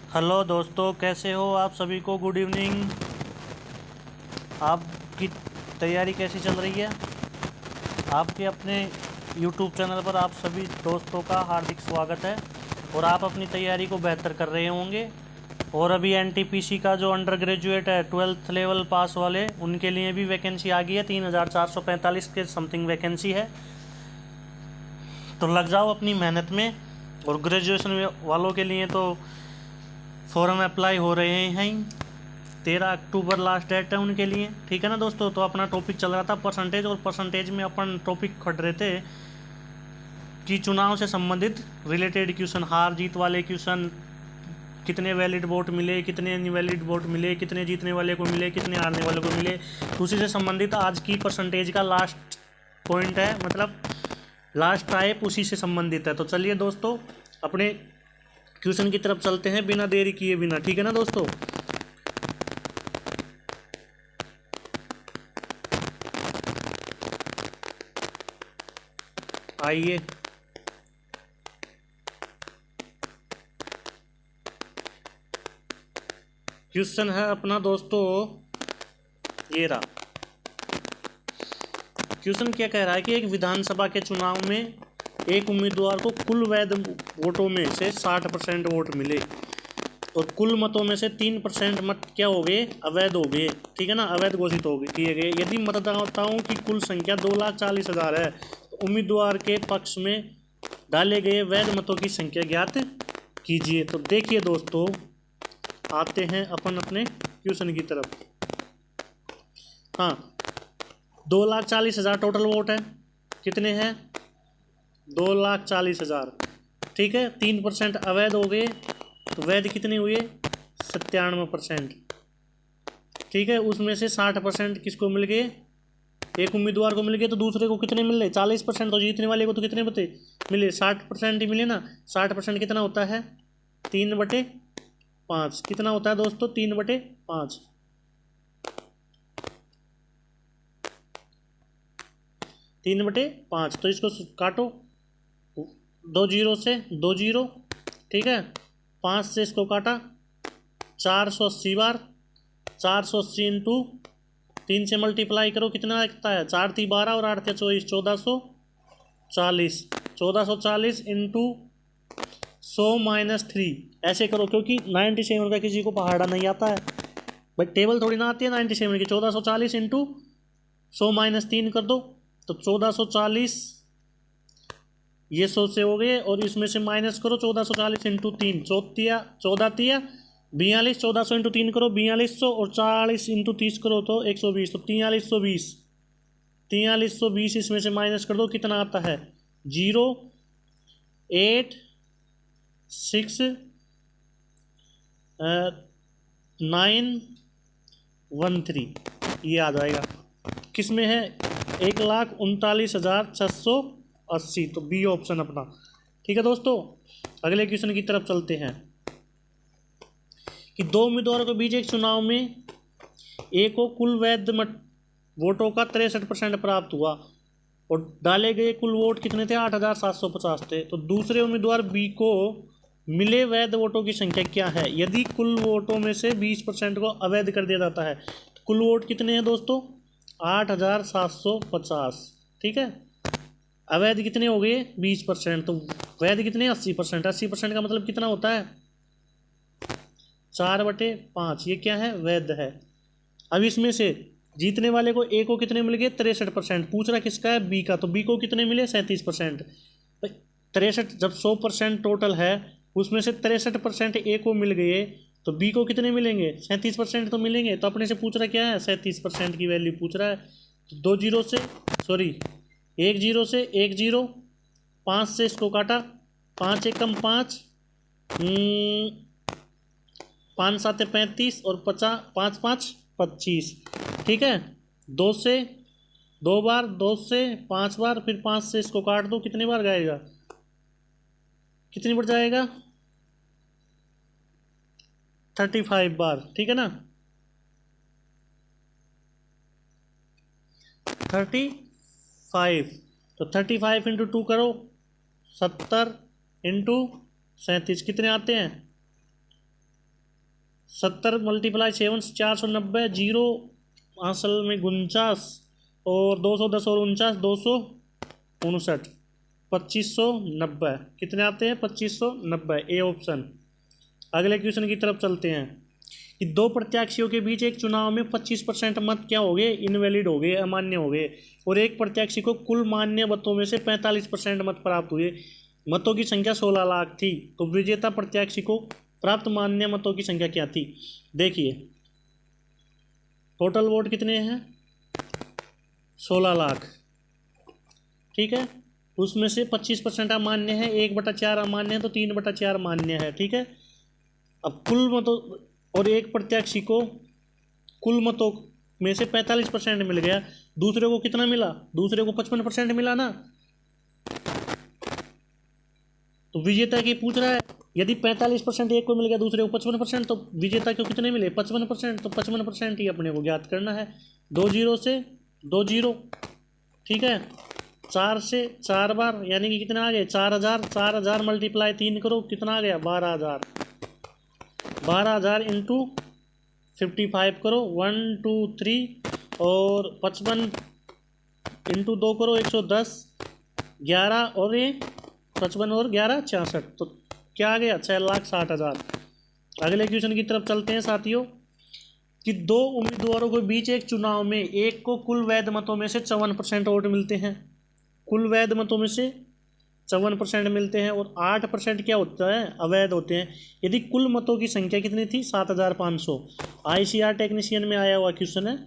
Hello दोस्तों, कैसे हो आप सभी को गुड इवनिंग। आपकी तैयारी कैसी चल रही है? आपके अपने यूट्यूब चैनल पर आप सभी दोस्तों का हार्दिक स्वागत है और आप अपनी तैयारी को बेहतर कर रहे होंगे। और अभी एनटीपीसी का जो अंडर ग्रेजुएट है 12th लेवल पास वाले, उनके लिए भी वैकेंसी आ गई है। 3445 के समथिंग वैकेंसी है, तो लग जाओ अपनी मेहनत में। और ग्रेजुएशन वालों के लिए तो फॉर्म अप्लाई हो रहे हैं। 13 अक्टूबर लास्ट डेट है उनके लिए, ठीक है ना दोस्तों। तो अपना टॉपिक चल रहा था परसेंटेज, और परसेंटेज में अपन टॉपिक खट रहे थे कि चुनाव से संबंधित रिलेटेड क्वेश्चन, हार जीत वाले क्वेश्चन, कितने वैलिड वोट मिले, कितने इनवैलिड वोट मिले, कितने जीतने वाले को मिले, कितने हारने वाले को मिले। तो उसी से संबंधित आज की परसेंटेज का लास्ट पॉइंट है, मतलब लास्ट टाइप उसी से संबंधित है। तो चलिए दोस्तों अपने क्वेश्चन की तरफ चलते हैं बिना देरी किए बिना, ठीक है ना दोस्तों। आइए क्वेश्चन है अपना दोस्तों, ये रहा। क्वेश्चन क्या कह रहा है कि एक विधानसभा के चुनाव में एक उम्मीदवार को कुल वैध वोटों में से 60% वोट मिले और कुल मतों में से 3% मत क्या हो गए, अवैध हो गए, ठीक है ना, अवैध घोषित हो गए किए गए। यदि मतदाताओं की कुल संख्या 2,40,000 है तो उम्मीदवार के पक्ष में डाले गए वैध मतों की संख्या ज्ञात कीजिए। तो देखिए दोस्तों, आते हैं अपन अपने क्वेश्चन की तरफ। हाँ, 2,40,000 टोटल वोट है। कितने हैं? 2,40,000, ठीक है। 3% अवैध हो गए तो वैध कितने हुए? 97%, ठीक है। उसमें से 60% किसको मिल गए? एक उम्मीदवार को मिल गए, तो दूसरे को कितने मिल रहे? 40%। तो जीतने वाले को तो कितने बते मिले? 60% ही मिले ना। 60% कितना होता है? 3/5। कितना होता है दोस्तों? 3/5। 3/5। तो इसको काटो, 2 जीरो से 2 जीरो, ठीक है। 5 से इसको काटा, 480 बार। 480 इंटू 3 से मल्टीप्लाई करो, कितना लगता है? 4 3 12 और 8 24, 1440। 1440 इंटू 100 - 3 ऐसे करो, क्योंकि 97 का किसी को पहाड़ा नहीं आता है भाई, टेबल थोड़ी ना आती है 97 की। 1440 इंटू 100 - 3 कर दो, तो 1440 ये 100 से हो गए, और इसमें से माइनस करो 1440 इंटू 3, 14 42, 1400 इंटू 3 करो 4200, और 40 इंटू 30 करो तो 120, तो 4320। 4320 इसमें से माइनस कर दो, कितना आता है? 0,86913, ये आ जाएगा। किस में है? 1,39,680, तो बी ऑप्शन अपना, ठीक है दोस्तों। अगले क्वेश्चन की तरफ चलते हैं कि दो उम्मीदवारों के बीच एक चुनाव में ए को कुल वैध वोटों का 63% प्राप्त हुआ और डाले गए कुल वोट कितने थे? 8,750 थे। तो दूसरे उम्मीदवार बी को मिले वैध वोटों की संख्या क्या है? यदि कुल वोटों में से 20% को अवैध कर दिया जाता है तो कुल वोट कितने हैं दोस्तों? 8,750, ठीक है। अवैध कितने हो गए? 20%। तो वैध कितने? 80%। 80% का मतलब कितना होता है? 4/5। ये क्या है? वैध है। अब इसमें से जीतने वाले को ए को कितने मिल गए? 63%। पूछ रहा किसका है? बी का। तो बी को कितने मिले? 37%। 63 जब 100% टोटल है, उसमें से 63% ए को मिल गए, तो बी को कितने मिलेंगे? 37% तो मिलेंगे। तो अपने से पूछ रहा क्या है? 37% की वैल्यू पूछ रहा है। तो 2 जीरो से, सॉरी 1 जीरो से 1 जीरो, 5 से इसको काटा, 5 एकम 5, 5 7 35, और 5 5 25, ठीक है। 2 से 2 बार, 2 से 5 बार, फिर 5 से इसको काट दो, कितने बार जाएगा? कितनी बार जाएगा? 35 बार, ठीक है ना। 35, तो 35 इंटू 2 करो, 70 इंटू 37 कितने आते हैं? 70 × 7 490, जीरो असल में 49, और 210 और 49 259, 2590 कितने आते हैं? 2590, ए ऑप्शन। अगले क्वेश्चन की तरफ चलते हैं कि दो प्रत्याशियों के बीच एक चुनाव में 25% मत क्या हो गए? इनवैलिड हो गए, अमान्य हो गए, और एक प्रत्याशी को कुल मान्य मतों में से 45% मत प्राप्त हुए। मतों की संख्या 16 लाख थी, तो विजेता प्रत्याशी को प्राप्त मान्य मतों की संख्या क्या थी? देखिए टोटल वोट कितने हैं? 16 लाख, ठीक है। उसमें से 25% अमान्य है, 1/4 अमान्य है, तो 3/4 मान्य है, ठीक है। अब कुल मतों, और एक प्रत्याशी को कुल मतों में से 45% मिल गया, दूसरे को कितना मिला? दूसरे को 55% मिला ना। तो विजेता की पूछ रहा है, यदि 45% एक को मिल गया, दूसरे को 55%, तो विजेता को कितने मिले? 55%। तो 55% ही अपने को ज्ञात करना है। 2 जीरो से 2 जीरो, ठीक है। 4 से 4 बार, यानी कि कितना आ गए? 4000। 4000 मल्टीप्लाई 3 करो, कितना आ गया? 12000। 12000 इंटू 55 करो, 1 2 3, और 55 इंटू 2 करो, 110, 11 और ये 55 और 11 66, तो क्या आ गया? 6,60,000। अगले क्वेश्चन की तरफ चलते हैं साथियों कि दो उम्मीदवारों के बीच एक चुनाव में एक को कुल वैध मतों में से 54% वोट मिलते हैं। कुल वैध मतों में से 54% मिलते हैं, और 8% क्या होता है? अवैध होते हैं। यदि कुल मतों की संख्या कितनी थी? 7,500। ICR टेक्नीशियन में आया हुआ क्वेश्चन है।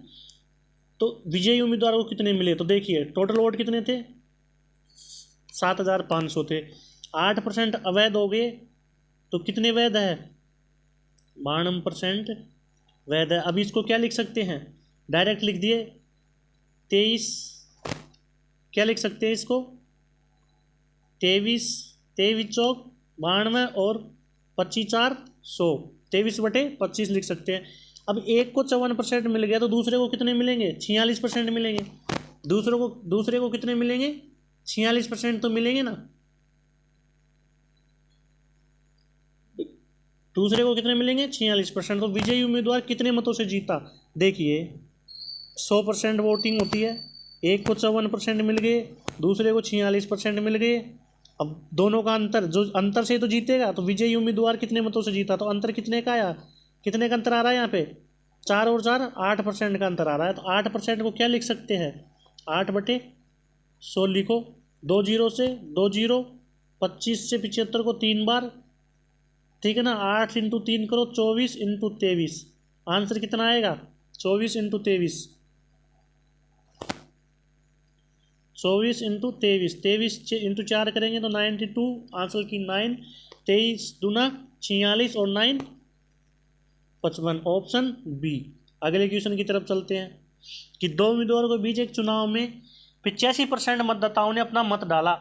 तो विजयी उम्मीदवार को कितने मिले? तो देखिए टोटल वोट कितने थे? 7,500 थे। 8% अवैध हो गए, तो कितने वैध है? 92% वैध है। अब इसको क्या लिख सकते हैं? डायरेक्ट लिख दिए 23, क्या लिख सकते हैं इसको? 23 चौक 92 और 25 4 100, 23/25 लिख सकते हैं। अब एक को 54% मिल गया, तो दूसरे को कितने मिलेंगे? 46% मिलेंगे। दूसरे को कितने मिलेंगे? 46% तो मिलेंगे ना। दूसरे को कितने मिलेंगे? 46%। तो विजयी उम्मीदवार कितने मतों से जीता? देखिए 100% वोटिंग होती है, एक को 54% मिल गए, दूसरे को 46% मिल गए। अब दोनों का अंतर, जो अंतर से तो जीतेगा, तो विजयी उम्मीदवार कितने मतों से जीता? तो अंतर कितने का आया? कितने का अंतर आ रहा है यहाँ पे? 4 और 4 8% का अंतर आ रहा है। तो 8% को क्या लिख सकते हैं? 8/100 लिखो। 2 जीरो से 2 जीरो, 25 से 75 को 3 बार, ठीक है ना। 8 इंटू 3 करो, 24 इंटू 23, आंसर कितना आएगा? 24 इंटू 23, 24 इंटू 23, 23 इंटू 4 करेंगे तो 92, आंसर की 9, 23 दूना 46 और 9 55, ऑप्शन बी। अगले क्वेश्चन की तरफ चलते हैं कि दो उम्मीदवारों के बीच एक चुनाव में 85% मतदाताओं ने अपना मत डाला,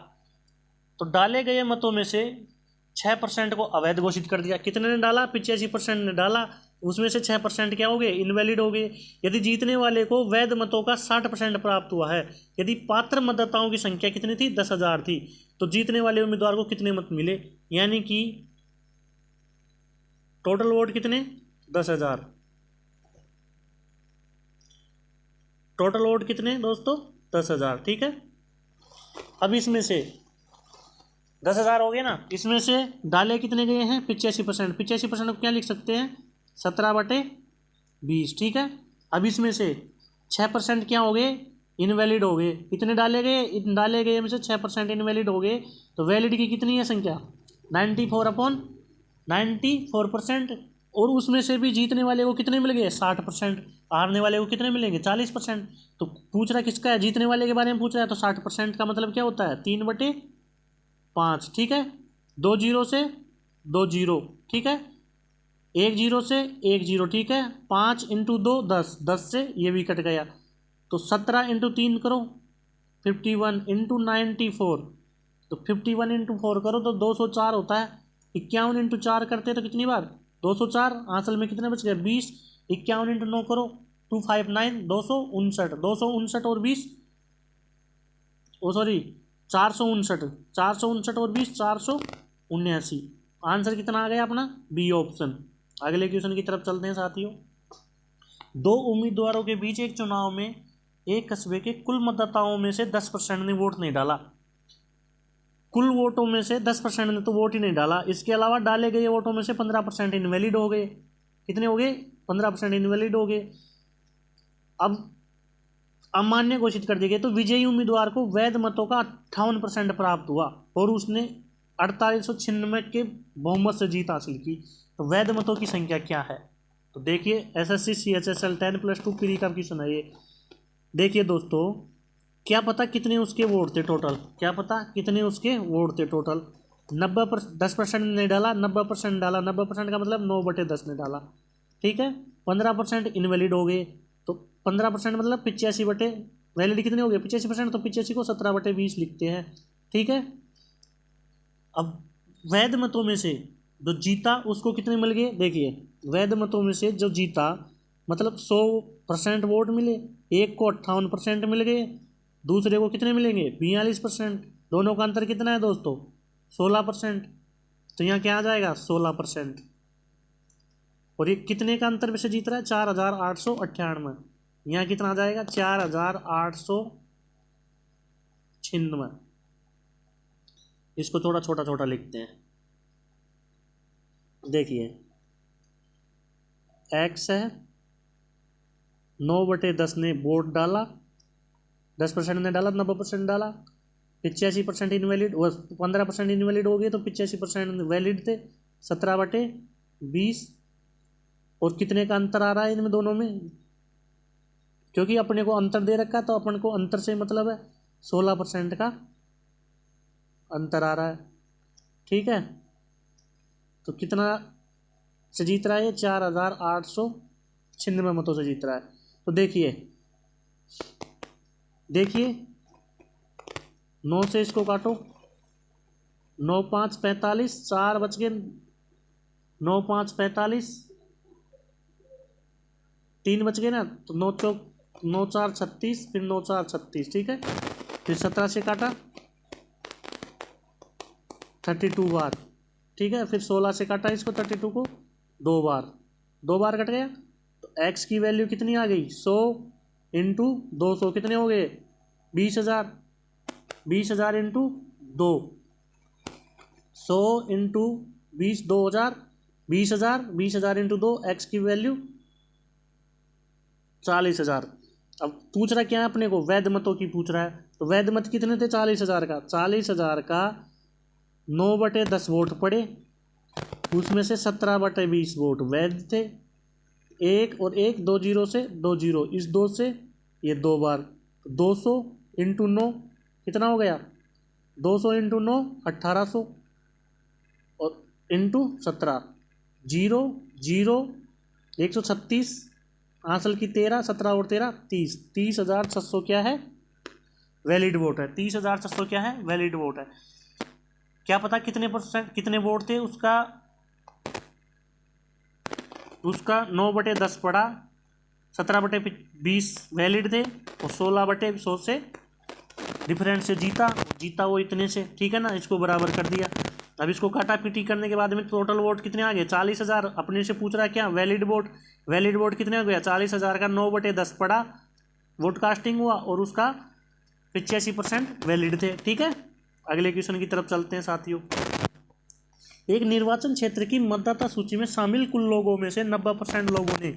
तो डाले गए मतों में से 6% को अवैध घोषित कर दिया। कितने ने डाला? 85% ने डाला, उसमें से 6% क्या हो गए? इनवैलिड हो गए। यदि जीतने वाले को वैध मतों का 60% प्राप्त हुआ है, यदि पात्र मतदाताओं की संख्या कितनी थी? 10,000 थी, तो जीतने वाले उम्मीदवार को कितने मत मिले? यानी कि टोटल वोट कितने? 10,000। टोटल वोट कितने दोस्तों? 10,000, ठीक है। अब इसमें से 10,000 हो गए ना, इसमें से डाले कितने गए हैं? 85%। 85% को क्या लिख सकते हैं? 17/20, ठीक है। अब इसमें से 6% क्या हो गए? इनवैलिड हो गए। कितने डाले गए? डाले गए में से 6% इनवैलिड हो गए, तो वैलिड की कितनी है संख्या? 94/94%। और उसमें से भी जीतने वाले को कितने मिल गए? 60%। हारने वाले को कितने मिलेंगे? 40%। तो पूछ रहा किसका है? जीतने वाले के बारे में पूछ रहा है, तो 60% का मतलब क्या होता है? 3/5, ठीक है। 2 जीरो से 2 जीरो, ठीक है। 1 जीरो से 1 जीरो, ठीक है। 5 इंटू 2 10, 10 से ये भी कट गया, तो 17 इंटू 3 करो, 51 इंटू 94, तो 51 इंटू 4 करो तो 204 होता है। 51 इंटू 4 करते तो कितनी बार? 204। आंसर में कितने बच गए? 20। 51 इंटू 9 करो, 259, 259, 259 और 20, ओ सॉरी 459, 459 और 20, 479। आंसर कितना आ गया अपना? B option. अगले क्वेश्चन की तरफ चलते हैं साथियों। दो उम्मीदवारों के बीच एक चुनाव में एक कस्बे के कुल मतदाताओं में से 10% ने वोट नहीं डाला। कुल वोटों में से 10% ने तो वोट ही नहीं डाला। इसके अलावा डाले गए वोटों में से 15% इनवैलिड हो गए। कितने हो गए? 15% इनवैलिड हो गए। अब अमान्य घोषित कर दिए गए। तो विजयी उम्मीदवार को वैध मतों का 58% प्राप्त हुआ और उसने 4896 के बहुमत से जीत हासिल की। तो वैध मतों की संख्या क्या है? तो देखिए, एसएससी CHSL 10+2 प्री का क्वेश्चन है ये। देखिए दोस्तों, क्या पता कितने उसके वोट थे टोटल? क्या पता कितने उसके वोट थे टोटल? 10% ने डाला, 90% डाला। 90% का मतलब 9/10 ने डाला। ठीक है। 15% इनवैलिड हो गए। तो 15% मतलब 85 वैलिड कितने हो गए? 85%। तो 85 को 17/20 लिखते हैं। ठीक है। अब वैध मतों में से जो जीता उसको कितने मिल गए? देखिए, वैध मतों में से जो जीता मतलब 100% वोट मिले। एक को 58% मिल गए, दूसरे को कितने मिलेंगे? 42%। दोनों का अंतर कितना है दोस्तों? 16%। तो यहाँ क्या आ जाएगा? 16%। और ये कितने का अंतर से जीत रहा है? 4898। यहाँ कितना आ जाएगा? 4896। इसको थोड़ा छोटा छोटा लिखते हैं। देखिए, एक्स है, 9/10 ने वोट डाला, 10% ने डाला, 90% डाला, 85% इनवैलिड, 15% इनवैलिड हो गए। तो 85% वैलिड थे, 17/20। और कितने का अंतर आ रहा है इनमें दोनों में? क्योंकि अपने को अंतर दे रखा है तो अपन को अंतर से मतलब है 16% का अंतर आ रहा है। ठीक है। तो कितना से जीत रहा है ये? 4896 मतों से जीत रहा है। तो देखिए 9 से इसको काटो, 9 5 45, 4 बच गए, 9 5 45, 3 बच गए ना। तो 9 4 36, फिर 9 4 36। ठीक है। फिर 17 से काटा 32 बार। ठीक है। फिर 16 से काटा इसको 32 को 2 बार कट गया। तो एक्स की वैल्यू कितनी आ गई? 100 इंटू 200 कितने हो गए? 20,000। 20,000 इंटू 2, 100 इंटू 20, 2,000, 20,000, 20,000 इंटू 2, एक्स की वैल्यु 40,000। अब पूछ रहा क्या है अपने को? वैध मतों की पूछ रहा है। तो वैध मत कितने थे? 40,000 का। 40,000 का 9/10 वोट पड़े, उसमें से 17/20 वोट वैध थे। एक और एक, 2 जीरो से 2 जीरो, इस 2 से ये 2 बार। 200 इंटू 9 कितना हो गया? 200 इंटू 9 1800 और इंटू 17, 0 0, 136, आंसर की 13, 17 और 13 30। 30,600 क्या है? वैलिड वोट है। 30,600 क्या है? वैलिड वोट है। क्या पता कितने % कितने वोट थे उसका? 9/10 पड़ा, 17/20 वैलिड थे और 16/100 से डिफरेंस से जीता वो इतने से। ठीक है ना। इसको बराबर कर दिया। अब इसको काटा पीटी करने के बाद में टोटल वोट कितने आ गए? 40,000। अपने से पूछ रहा है क्या? Valid vote. वैलिड वोट कितने हो गया? 40,000 का 9/10 पड़ा, वोट कास्टिंग हुआ और उसका 85% वैलिड थे। ठीक है। अगले क्वेश्चन की तरफ चलते हैं साथियों। एक निर्वाचन क्षेत्र की मतदाता सूची में शामिल कुल लोगों में से 90% लोगों ने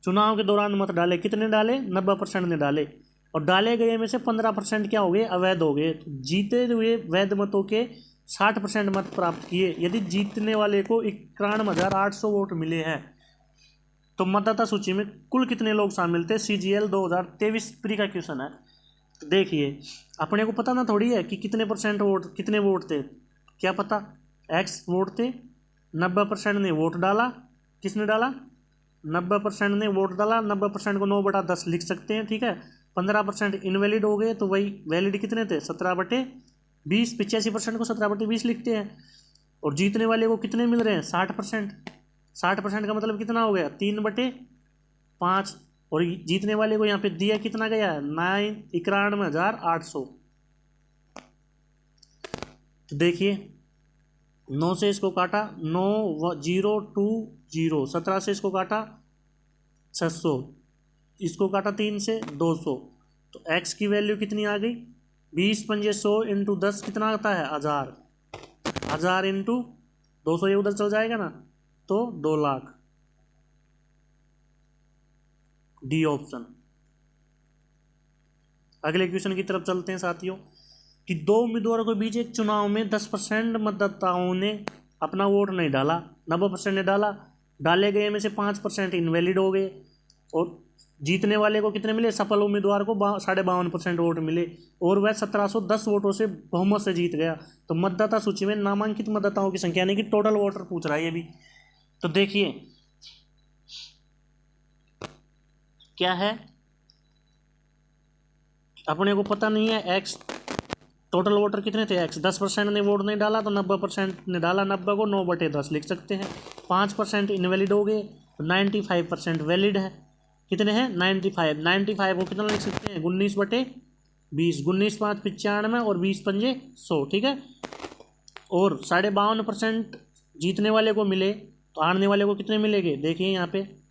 चुनाव के दौरान मत डाले। कितने डाले? 90% ने डाले। और डाले गए में से 15% क्या हो गए? अवैध हो गए। जीते हुए वैध मतों के 60% मत प्राप्त किए। यदि जीतने वाले को 91,800 वोट मिले हैं तो मतदाता सूची में कुल कितने लोग शामिल थे? CGL 2023 प्री का क्वेश्चन है। तो देखिए, अपने को पता ना थोड़ी है कि कितने वोट थे। क्या पता? एक्स वोट थे, 90% ने वोट डाला। किसने डाला? 90% ने वोट डाला। 90% को 9/10 लिख सकते हैं। ठीक है। 15% इनवैलिड हो गए, तो वही वैलिड कितने थे? 17/20। 85% को 17/20 लिखते हैं। और जीतने वाले को कितने मिल रहे हैं? 60%। 60% का मतलब कितना हो गया? 3/5। और जीतने वाले को यहाँ पे दिया कितना गया है? 91,800। तो देखिए 9 से इसको काटा, 9 0 2 0, 17 से इसको काटा 600, इसको काटा 3 से 200, तो x की वैल्यू कितनी आ गई? 20×100 इंटू 10 कितना आता है? 1000, 1000 इंटू 200, ये उधर चल जाएगा ना, तो 2 लाख। D option. अगले क्वेश्चन की तरफ चलते हैं साथियों, कि दो उम्मीदवारों के बीच एक चुनाव में 10% मतदाताओं ने अपना वोट नहीं डाला, 90% ने डाला, डाले गए में से 5% इनवैलिड हो गए, और जीतने वाले को कितने मिले? सफल उम्मीदवार को 52.5% वोट मिले, और वह 1710 वोटों से बहुमत से जीत गया। तो मतदाता सूची में नामांकित मतदाताओं की संख्या, यानी कि टोटल वोटर पूछ रहा है ये भी। तो देखिए क्या है, अपने को पता नहीं है एक्स, टोटल वोटर कितने थे? एक्स। 10% ने वोट नहीं डाला तो 90% ने डाला, 90 को 9/10 लिख सकते हैं। 5% इनवैलिड हो गए, 95% वैलिड है। कितने हैं? 95। 95 को कितना लिख सकते हैं? 19/20, 19 5 95 और 20 पंजे 100, ठीक है। और 52.5% जीतने वाले को मिले, तो हारने वाले को कितने मिलेंगे? देखिए यहाँ पे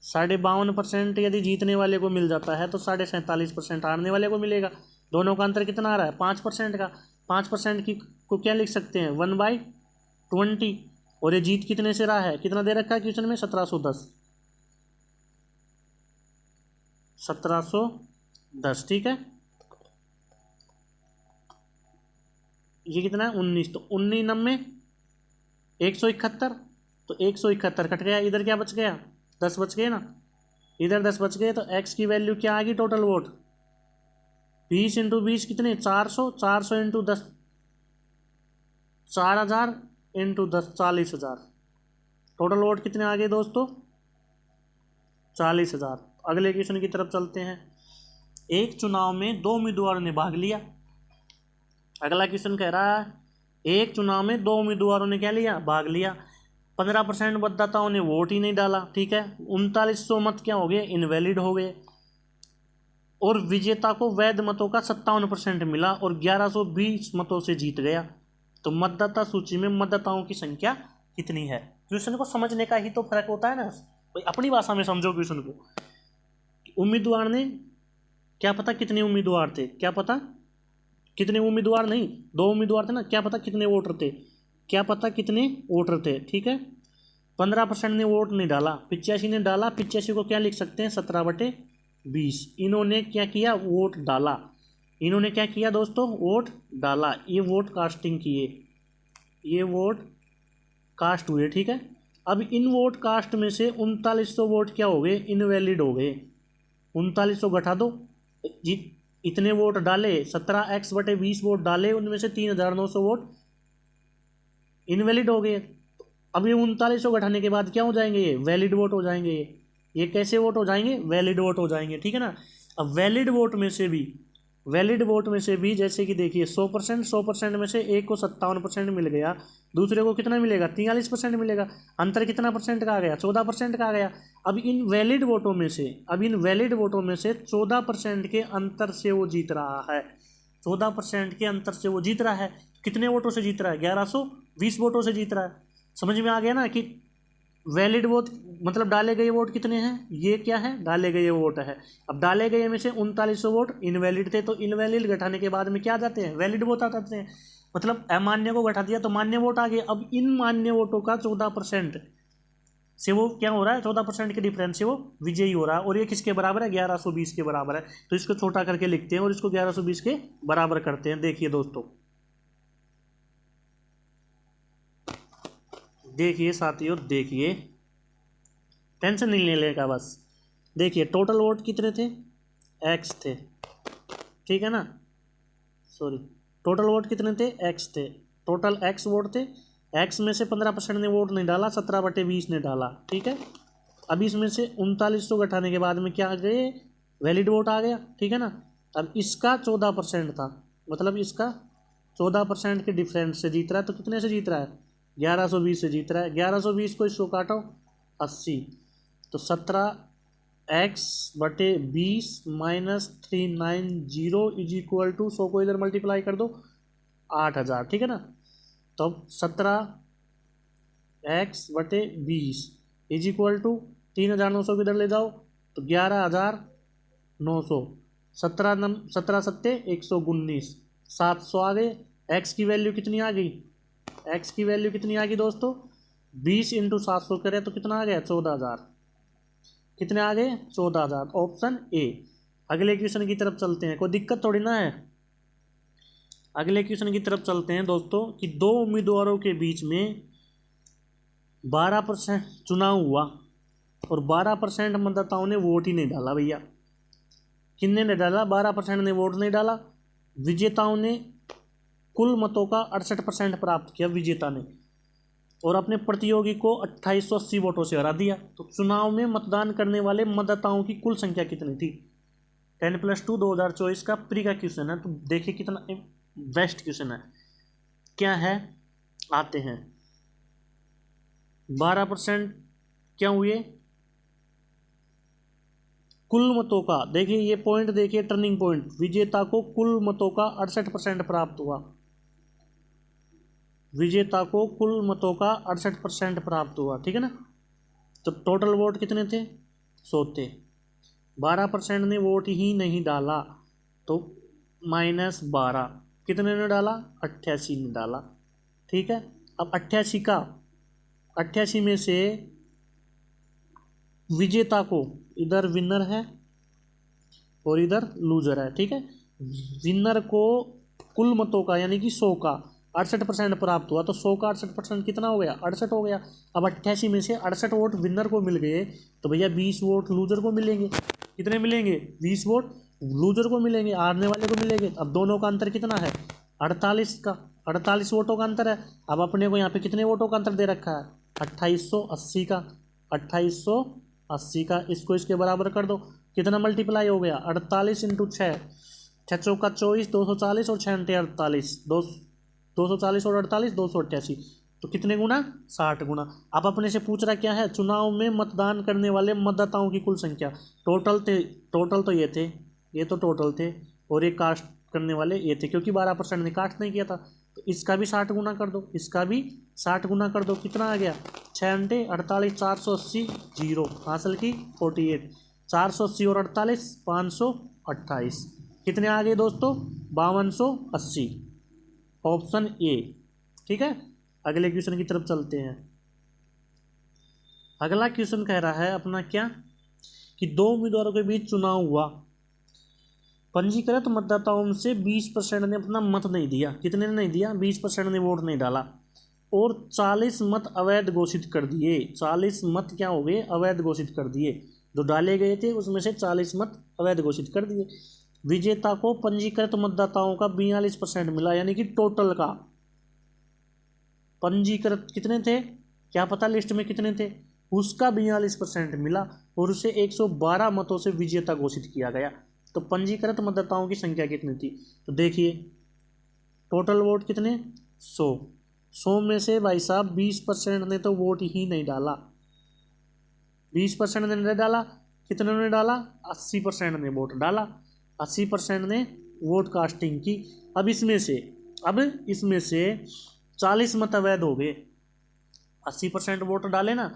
52.5% यदि जीतने वाले को मिल जाता है तो 47.5% हारने वाले को मिलेगा। दोनों का अंतर कितना आ रहा है? 5% का। 5% की को क्या लिख सकते हैं? 1/20। और ये जीत कितने से रहा है? कितना दे रखा है क्वेश्चन में? 1710, 1710, ठीक है। ये कितना है? 19। तो 19 90 171, तो 171 कट गया, इधर क्या बच गया? 10 बच गए ना, इधर 10 बच गए। तो x की वैल्यू क्या आ गई? टोटल वोट 20 इंटू 20 कितने? 400, 400 इंटू 10 4000 इंटू 10 40,000। टोटल वोट कितने आ गए दोस्तों? 40,000। अगले क्वेश्चन की तरफ चलते हैं। एक चुनाव में 2 उम्मीदवारों ने भाग लिया। अगला क्वेश्चन कह रहा है, एक चुनाव में 2 उम्मीदवारों ने क्या लिया? भाग लिया। 15% मतदाताओं ने वोट ही नहीं डाला, ठीक है। 3900 मत क्या हो गए? इनवैलिड हो गए। और विजेता को वैध मतों का 57% मिला और 1120 मतों से जीत गया। तो मतदाता सूची में मतदाताओं की संख्या कितनी है? क्वेश्चन को समझने का ही तो फर्क होता है ना भाई, अपनी भाषा में समझो क्वेश्चन को। उम्मीदवार ने, क्या पता कितने उम्मीदवार थे, क्या पता कितने उम्मीदवार नहीं, 2 उम्मीदवार थे ना, क्या पता कितने वोटर थे, क्या पता कितने वोटर थे, ठीक है। 15% ने वोट नहीं डाला, 85 ने डाला, 85 को क्या लिख सकते हैं? 17/20। इन्होंने क्या किया? वोट डाला। इन्होंने क्या किया दोस्तों? वोट डाला। ये वोट कास्टिंग किए, ये वोट कास्ट हुए, ठीक है। अब इन वोट कास्ट में से 3900 वोट क्या हो गए? इनवैलिड हो गए। 3900 घटा दो, इतने वोट डाले, 17x/20 वोट डाले, उनमें से 3900 वोट इनवैलिड हो गए। अब ये 3900 घटाने के बाद क्या हो जाएंगे? ये वैलिड वोट हो जाएंगे। ये कैसे वोट हो जाएंगे? वैलिड वोट हो जाएंगे, ठीक है ना। अब वैलिड वोट में से भी जैसे कि देखिए 100% में से एक को 57% मिल गया, दूसरे को कितना मिलेगा? 43% मिलेगा। अंतर कितना परसेंट का आ गया? 14% का आ गया। अब इन वैलिड वोटों में से 14% के अंतर से वो जीत रहा है। 14% के अंतर से वो जीत रहा है। कितने वोटों से जीत रहा है? 1120 वोटों से जीत रहा है। समझ में आ गया ना कि वैलिड वोट मतलब डाले गए वोट कितने हैं? ये क्या है? डाले गए वोट है। अब डाले गए में से 3900 वोट इनवैलिड थे, तो इनवैलिड घटाने के बाद में क्या आ जाते हैं? वैलिड वोट आ जाते हैं। मतलब अमान्य को घटा दिया तो मान्य वोट आ गए। अब इन मान्य वोटों का 14% से वो क्या हो रहा है? 14% के डिफरेंस से वो विजयी हो रहा है। और ये किसके बराबर है? 1120 के बराबर है। तो इसको छोटा करके लिखते हैं और इसको 1120 के बराबर करते हैं। देखिए दोस्तों, देखिए साथियों, देखिए टेंशन नहीं लेने का बस। देखिए टोटल वोट कितने थे? एक्स थे, ठीक है ना। सॉरी, टोटल वोट कितने थे? एक्स थे। टोटल एक्स वोट थे। एक्स में से 15% ने वोट नहीं डाला, 17/20 ने डाला, ठीक है। अब इसमें से 3900 घटाने के बाद में क्या आ गए? वैलिड वोट आ गया, ठीक है ना। अब इसका 14% था, मतलब इसका 14% के डिफरेंस से जीत रहा है। तो कितने से जीत रहा है? 1120 से जीत रहा है। 1120 को इसको काटो 80, तो 17x/20 -390 इज इक्वल टू 100 को इधर मल्टीप्लाई कर दो 8000, ठीक है ना। तो अब 17x/20 इज इक्वल टू 3900 किधर ले जाओ तो 11900, 17 सत्ते 119, 700 आ गए। एक्स की वैल्यू कितनी आ गई, एक्स की वैल्यू कितनी आ गई दोस्तों, 20 इंटू 700 करें तो कितना आ गया 14,000, कितने आ गए 14,000, ऑप्शन ए। अगले क्वेश्चन की तरफ चलते हैं, कोई दिक्कत थोड़ी ना है। अगले क्वेश्चन की तरफ चलते हैं दोस्तों कि दो उम्मीदवारों के बीच में 12% चुनाव हुआ और 12% मतदाताओं ने वोट ही नहीं डाला भैया। किन्ने ने डाला, 12% ने वोट नहीं डाला। विजेताओं ने कुल मतों का 68% प्राप्त किया विजेता ने, और अपने प्रतियोगी को 2880 वोटों से हरा दिया। तो चुनाव में मतदान करने वाले मतदाताओं की कुल संख्या कितनी थी। 10+2 2024 का प्री का क्वेश्चन है, तो देखिए कितना बेस्ट क्वेश्चन है। क्या है, आते हैं। 12% क्या हुए कुल मतों का, देखिए ये पॉइंट देखिए टर्निंग पॉइंट, विजेता को कुल मतों का 68% प्राप्त हुआ, विजेता को कुल मतों का 68% प्राप्त हुआ, ठीक है ना। तो टोटल वोट कितने थे, 100 थे। 12% ने वोट ही नहीं डाला तो -12, कितने ने डाला 88 ने डाला, ठीक है। अब 88 में से विजेता को, इधर विनर है और इधर लूजर है, ठीक है। विनर को कुल मतों का यानी कि 100 का 68% प्राप्त हुआ, तो 100 का 68% कितना हो गया 68 हो गया। अब 88 में से 68 वोट विनर को मिल गए तो भैया 20 वोट लूजर को मिलेंगे। कितने मिलेंगे 20 वोट लूजर को मिलेंगे, हारने वाले को मिलेंगे। अब दोनों का अंतर कितना है 48 का, 48 वोटों का अंतर है। अब अपने को यहाँ पे कितने वोटों का अंतर दे रखा है 2880 का, 2880 का, इसको इसके बराबर कर दो, कितना मल्टीप्लाई हो गया 48 इंटू 6, 6 चौका 24, 240 और 6 अंटे 48, 240 और 48 288, तो कितने गुना 60 गुना। अब अपने से पूछ रहा क्या है, चुनाव में मतदान करने वाले मतदाताओं की कुल संख्या। टोटल तो ये थे, ये तो टोटल थे, और ये कास्ट करने वाले ये थे, क्योंकि 12% ने कास्ट नहीं किया था। तो इसका भी 60 गुना कर दो, इसका भी 60 गुना कर दो, कितना आ गया 6 अंटे 48, 480 जीरो हासिल की 48, 480 और 48 528, कितने आ गए दोस्तों 5280, ऑप्शन ए, ठीक है। अगले क्वेश्चन की तरफ चलते हैं। अगला क्वेश्चन कह रहा है अपना क्या कि दो उम्मीदवारों के बीच चुनाव हुआ, पंजीकृत मतदाताओं से 20% ने अपना मत नहीं दिया, कितने ने नहीं दिया 20% ने वोट नहीं डाला, और 40 मत अवैध घोषित कर दिए। 40 मत क्या हो गए अवैध घोषित कर दिए, जो डाले गए थे उसमें से 40 मत अवैध घोषित कर दिए। विजेता को पंजीकृत मतदाताओं का 42% मिला, यानी कि टोटल का पंजीकृत कितने थे क्या पता लिस्ट में कितने थे, उसका 42% मिला और उसे 112 मतों से विजेता घोषित किया गया। तो पंजीकृत मतदाताओं की संख्या कितनी थी, तो देखिए टोटल वोट कितने 100 में से भाई साहब 20% ने तो वोट ही नहीं डाला, 20% ने नहीं डाला, कितने ने डाला 80% ने वोट डाला, 80% ने वोट कास्टिंग की। अब इसमें से 40 मत अवैध हो गए, 80% वोट डाले ना,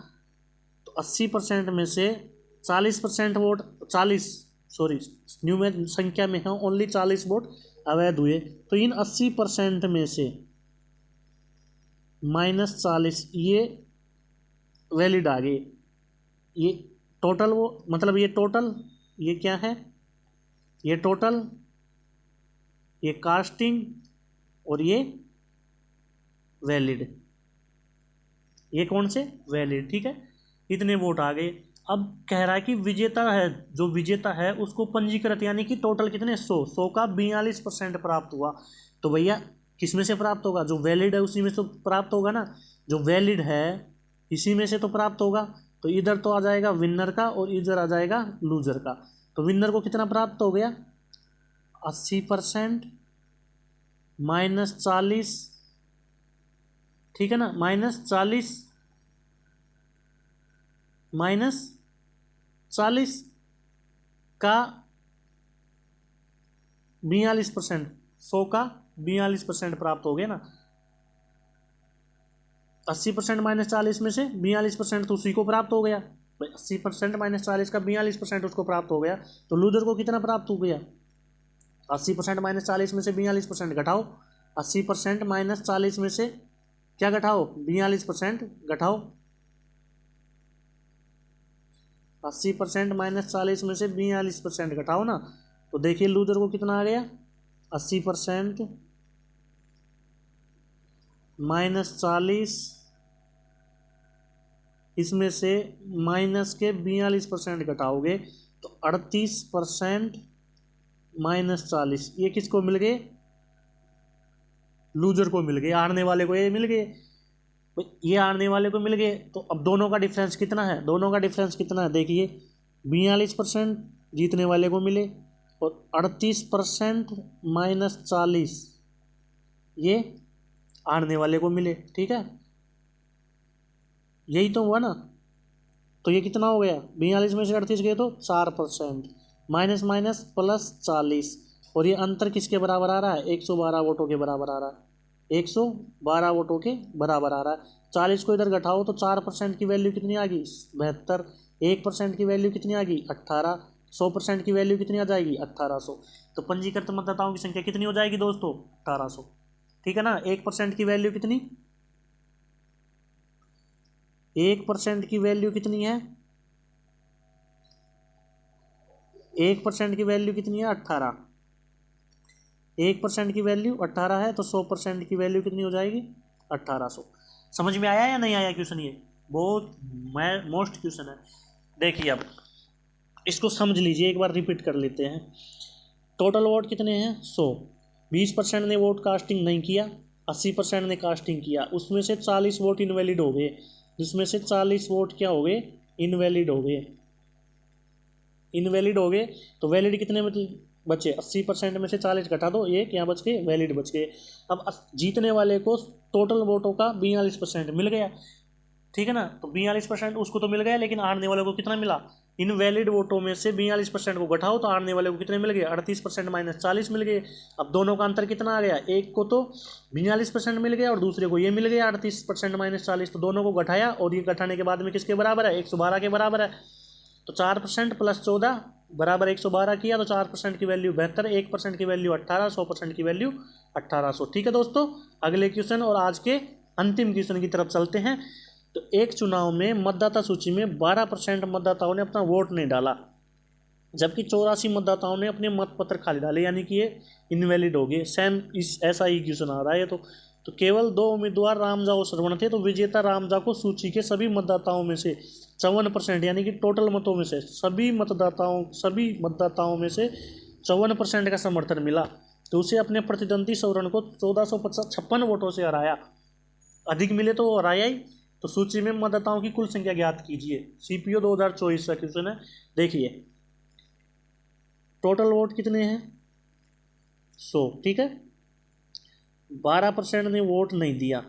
तो 80% में से 40% वोट, 40 सॉरी न्यू में संख्या में है ओनली 40 वोट अवैध हुए। तो इन 80% में से -40 ये वैलिड आ गए, ये टोटल वो मतलब ये टोटल, ये क्या है ये टोटल, ये कास्टिंग और ये वैलिड, ये कौन से वैलिड, ठीक है। इतने वोट आ गए। अब कह रहा है कि विजेता है, जो विजेता है उसको पंजीकृत यानी कि टोटल कितने 100 का 42% प्राप्त हुआ। तो भैया किस में से प्राप्त होगा, जो वैलिड है उसी में से प्राप्त होगा ना, जो वैलिड है इसी में से तो प्राप्त होगा। तो इधर तो आ जाएगा विनर का और इधर आ जाएगा लूजर का। तो विनर को कितना प्राप्त हो गया 80% -40, ठीक है ना, -40 का 42%, 100 का 42% प्राप्त हो गया ना। 80% माइनस 40 में से 42% तो उसी को प्राप्त हो गया भाई। 80% माइनस 40 का 42% उसको प्राप्त हो गया, तो लूजर को कितना प्राप्त हो गया? 80% माइनस 40 में से 42% घटाओ। 80% माइनस 40 में से क्या घटाओ? 42% घटाओ। 80% माइनस 40 में से 42% घटाओ ना, तो देखिए लूजर को कितना आ गया? 80% माइनस 40, इसमें से माइनस के 42% घटाओगे तो 38% माइनस 40, ये किसको मिल गए? लूजर को मिल गए। हारने वाले को ये मिल गए, ये हारने वाले को मिल गए। तो अब दोनों का डिफरेंस कितना है? दोनों का डिफरेंस कितना है देखिए, 42% जीतने वाले को मिले और 38% माइनस 40 ये हारने वाले को मिले। ठीक है, यही तो हुआ ना। तो ये कितना हो गया? 42 में से 38 गए तो 4%, माइनस माइनस प्लस 40, और ये अंतर किसके बराबर आ रहा है? 112 वोटों के बराबर आ रहा है। 112 वोटों के बराबर आ रहा है। 40 को इधर घटाओ तो 4% की वैल्यू कितनी आ गई? 72। 1% की वैल्यू कितनी आ गई? 18। 100% की वैल्यू कितनी आ जाएगी? 1800। तो पंजीकृत मतदाताओं की संख्या कितनी हो जाएगी दोस्तों? 1800। ठीक है ना। 1% की वैल्यू कितनी? 1% की वैल्यू कितनी है? 1% की वैल्यू कितनी है? 18। 1% की वैल्यू 18 है, तो 100% की वैल्यू कितनी हो जाएगी? 1800। समझ में आया या नहीं आया क्वेश्चन? ये बहुत मोस्ट क्वेश्चन है। देखिए अब इसको समझ लीजिए, एक बार रिपीट कर लेते हैं। टोटल वोट कितने हैं? 100। 20% ने वोट कास्टिंग नहीं किया, 80% ने कास्टिंग किया, उसमें से 40 वोट इनवैलिड हो गए, जिसमें से 40 वोट क्या हो गए? इनवैलिड हो गए। इनवैलिड हो गए तो वैलिड कितने में बचे? 80% में से 40 घटा दो, एक यहाँ बच गए, वैलिड बच गए। अब जीतने वाले को टोटल वोटों का 42% मिल गया। ठीक है ना। तो 42% उसको तो मिल गया, लेकिन हारने वाले को कितना मिला? इनवैलिड वोटों में से 42% को घटाओ तो हारने वाले को कितने मिल गए? 38% माइनस 40 मिल गए। अब दोनों का अंतर कितना आ गया? एक को तो 42% मिल गया और दूसरे को ये मिल गया 38% माइनस 40। तो दोनों को घटाया और ये घटाने के बाद में किसके बराबर है? 112 के बराबर है। तो 4% प्लस 14 बराबर 112 किया, तो 4% की वैल्यू 72, 1% की वैल्यू 18, 100% की वैल्यू 1800। ठीक है दोस्तों, अगले क्वेश्चन और आज के अंतिम क्वेश्चन की तरफ चलते हैं। तो एक चुनाव में मतदाता सूची में 12% मतदाताओं ने अपना वोट नहीं डाला, जबकि 84 मतदाताओं ने अपने मतपत्र खाली डाले, यानी कि ये इनवैलिड हो गए। सेम इस ऐसा ही क्वेश्चन आ रहा है। तो केवल 2 उम्मीदवार रामजा और श्रवण थे, तो विजेता रामजा को सूची के सभी मतदाताओं में से 54%, यानी कि टोटल मतों में से सभी मतदाताओं में से 54% का समर्थन मिला, तो उसे अपने प्रतिद्वंदी श्रवण को 1456 वोटों से हराया। अधिक मिले तो वो हराया ही। तो सूची में मतदाताओं की कुल संख्या ज्ञात कीजिए। सीपीओ 2024 का क्वेश्चन है। देखिए टोटल वोट कितने हैं? 100। ठीक है, 12% ने वोट नहीं दिया।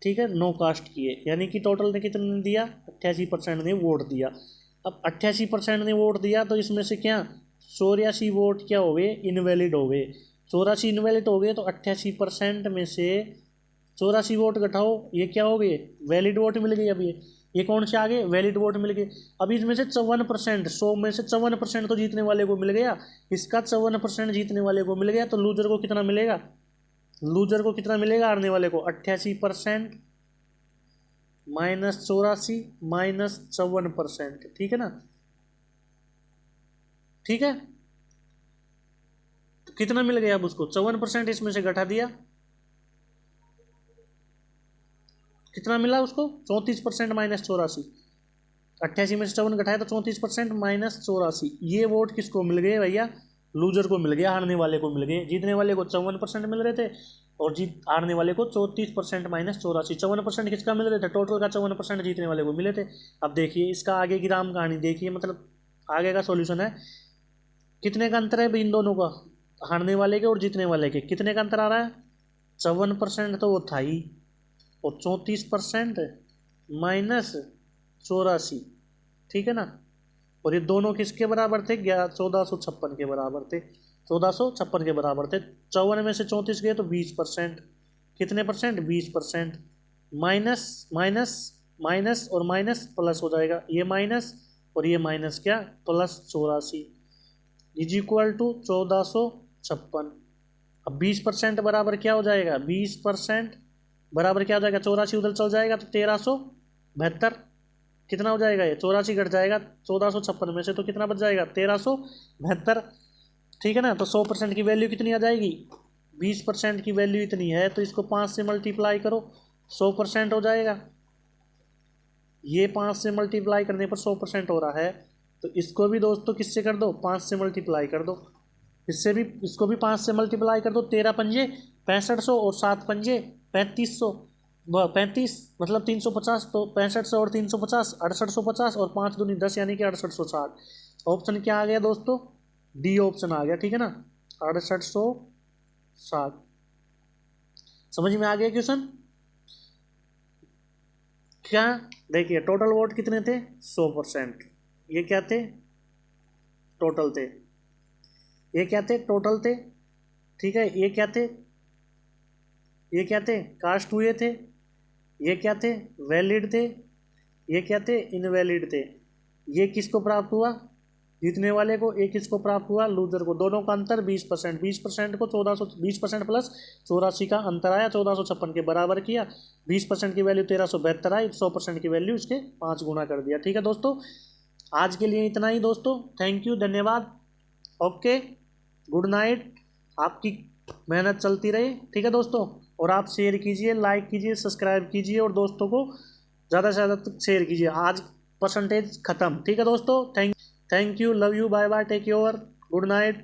ठीक है, नो कास्ट किए, यानी कि टोटल ने कितने दिया? 88% ने वोट दिया। अब 88% ने वोट दिया, तो इसमें से क्या 84 वोट क्या हो गए? इनवैलिड हो गए। 84 इनवैलिड हो गए, तो 88% में से 84 वोट घटाओ, ये क्या हो गए? वैलिड वोट मिल गई। अब ये कौन से आ गए? वैलिड वोट मिल गए। अब इसमें से 54%, 100 में से 54% तो जीतने वाले को मिल गया, इसका 54% जीतने वाले को मिल गया, तो लूजर को कितना मिलेगा? लूजर को कितना मिलेगा? हारने वाले को 88% माइनस 84 माइनस 54%। ठीक है ना। ठीक है, तो कितना मिल गया? अब उसको 54% इसमें से घटा दिया, कितना मिला उसको? 34% माइनस 84। 88 में से 54 घटाया तो 34% माइनस 84। ये वोट किसको मिल गए भैया? लूजर को मिल गया, हारने वाले को मिल गए। जीतने वाले को 54% मिल रहे थे और हारने वाले को 34% माइनस 84। 54% किसका मिल रहे थे? टोटल का 54% जीतने वाले को मिले थे। अब देखिए इसका आगे की राम कहानी देखिए, मतलब आगे का सॉल्यूशन है। कितने का अंतर है इन दोनों का? हारने वाले के और जीतने वाले के कितने का अंतर आ रहा है? 54% तो वो था ही, और 34% माइनस 84। ठीक है ना। और ये दोनों किसके बराबर थे? 1456 के बराबर थे। 1456 के बराबर थे। 54 में से 34 गए तो 20%। कितने परसेंट, 20%। माइनस माइनस माइनस और माइनस प्लस हो जाएगा, ये माइनस और ये माइनस क्या, प्लस 84 इज इक्वल टू 1456। अब 20% बराबर क्या हो जाएगा, 20% बराबर क्या हो जाएगा, 84 उधर चल जाएगा तो 1372। कितना हो जाएगा ये, 84 घट जाएगा 1456 में से तो कितना बच जाएगा, 1372। ठीक है ना। तो 100% की वैल्यू कितनी आ जाएगी, 20% की वैल्यू इतनी है तो इसको 5 से मल्टीप्लाई करो, 100% हो जाएगा। ये 5 से मल्टीप्लाई करने पर 100% हो रहा है, तो इसको भी दोस्तों किससे कर दो, 5 से मल्टीप्लाई कर दो। इससे भी, इसको भी 5 से मल्टीप्लाई कर दो, 13 पंजे 6500 और 7 पंजे 3500, 35 मतलब 350, तो 6500 और 350 6850 और 5 दूनी 10 यानी कि 6860। ऑप्शन क्या आ गया दोस्तों, डी ऑप्शन आ गया। ठीक है ना, 6860। समझ में आ गया क्वेश्चन। क्या, देखिए टोटल वोट कितने थे, 100%। ये क्या थे, टोटल थे। ये क्या थे, टोटल थे। ठीक है, ये क्या थे, ये क्या थे, कास्ट हुए थे। ये क्या थे, वैलिड थे। ये क्या थे, इनवैलिड थे। ये किसको प्राप्त हुआ, जीतने वाले को। एक किसको प्राप्त हुआ, लूजर को। दोनों का अंतर 20%। 20% को 20% प्लस 84 का अंतर आया, 1456 के बराबर किया। 20% की वैल्यू 1372 आई, 100% की वैल्यू इसके 5 गुना कर दिया। ठीक है दोस्तों, आज के लिए इतना ही दोस्तों। थैंक यू, धन्यवाद। Okay, good night. आपकी मेहनत चलती रहे। ठीक है दोस्तों, और आप शेयर कीजिए, लाइक कीजिए, सब्सक्राइब कीजिए और दोस्तों को ज़्यादा से ज़्यादा शेयर कीजिए। आज परसेंटेज खत्म। ठीक है दोस्तों, thank you, love you, bye bye, take care, good night.